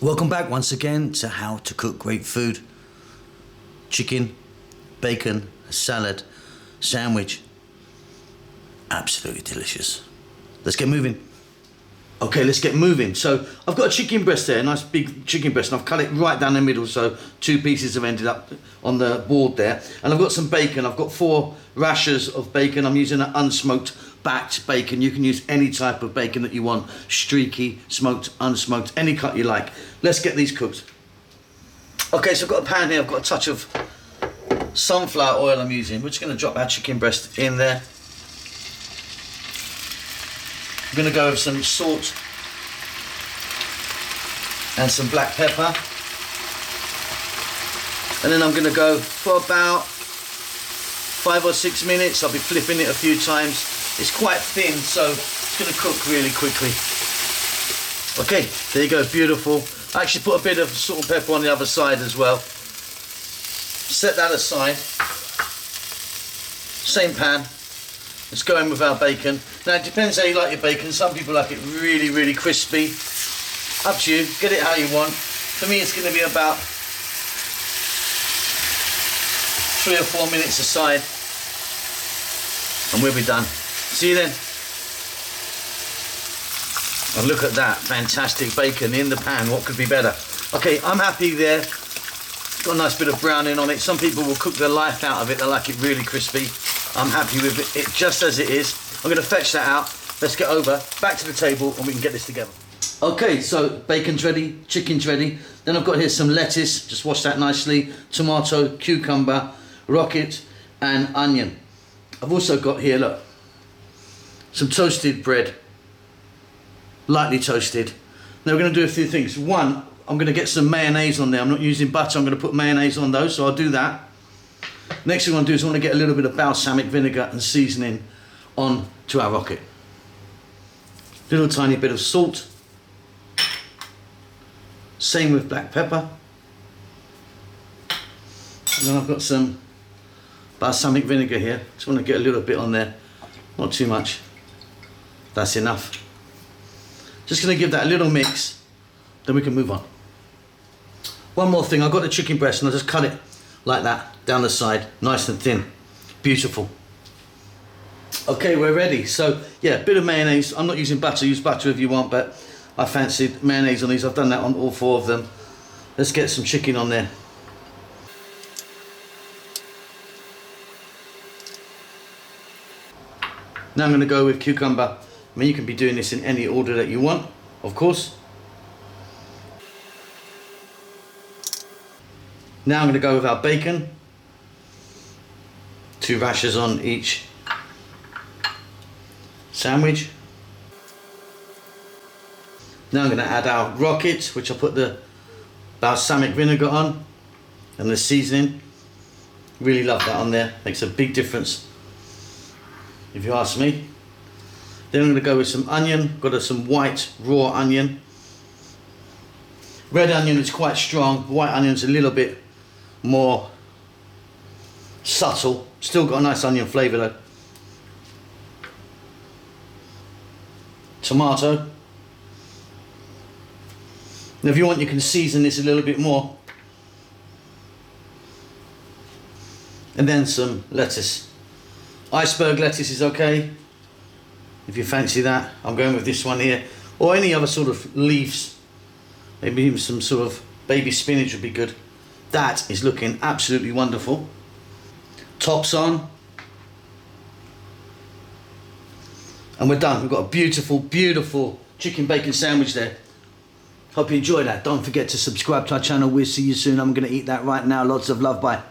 Welcome back once again to How to Cook Great Food. Chicken, bacon, a salad, sandwich. Absolutely delicious. Let's get moving. Okay, let's get moving. So I've got a chicken breast there, a nice big chicken breast, and I've cut it right down the middle, so 2 pieces have ended up on the board there. And I've got some bacon. I've got 4 rashers of bacon. I'm using an unsmoked backed bacon. You can use any type of bacon that you want, streaky, smoked, unsmoked, any cut you like. Let's get these cooked. Okay, so I've got a pan here. I've got a touch of sunflower oil I'm using. We're just going to drop our chicken breast in there. I'm going to go with some salt and some black pepper, and then I'm going to go for about 5 or 6 minutes. I'll be flipping it a few times. It's quite thin, so it's going to cook really quickly. Okay, there you go, beautiful. I actually put a bit of salt and pepper on the other side as well. Set that aside. Same pan. Let's go in with our bacon. Now it depends how you like your bacon. Some people like it really, really crispy. Up to you, get it how you want. For me it's going to be about 3 or 4 minutes aside and we'll be done. See you then. And look at that, fantastic bacon in the pan. What could be better? Okay, I'm happy there. Got a nice bit of browning on it. Some people will cook their life out of it. They like it really crispy. I'm happy with it just as it is. I'm going to fetch that out. Let's get over, back to the table, and we can get this together. Okay, so bacon's ready, chicken's ready. Then I've got here some lettuce, just wash that nicely, tomato, cucumber, rocket, and onion. I've also got here, look, some toasted bread, lightly toasted. Now we're going to do a few things. One, I'm going to get some mayonnaise on there. I'm not using butter, I'm going to put mayonnaise on those, so I'll do that. Next thing I want to do is I want to get a little bit of balsamic vinegar and seasoning on to our rocket. Little tiny bit of salt. Same with black pepper. And then I've got some balsamic vinegar here. Just want to get a little bit on there. Not too much. That's enough. Just going to give that a little mix. Then we can move on. One more thing. I've got the chicken breast and I just cut it like that down the side, nice and thin. Beautiful. Okay, we're ready. So yeah, a bit of mayonnaise. I'm not using butter, use butter if you want, but I fancied mayonnaise on these. I've done that on all 4 of them. Let's get some chicken on there. Now I'm going to go with cucumber. I mean, you can be doing this in any order that you want, of course. Now I'm going to go with our bacon. 2 rashers on each sandwich. Now I'm going to add our rocket, which I put the balsamic vinegar on, and the seasoning. Really love that on there. Makes a big difference, if you ask me. Then I'm going to go with some onion. Got some white raw onion. Red onion is quite strong. White onion's a little bit more subtle. Still got a nice onion flavour though. Tomato. Now if you want, you can season this a little bit more. And then some lettuce. Iceberg lettuce is okay if you fancy that. I'm going with this one here, or any other sort of leaves. Maybe even some sort of baby spinach would be good. That is looking absolutely wonderful. Tops on. And we're done. We've got a beautiful, beautiful chicken bacon sandwich there. Hope you enjoy that. Don't forget to subscribe to our channel. We'll see you soon. I'm going to eat that right now. Lots of love. Bye.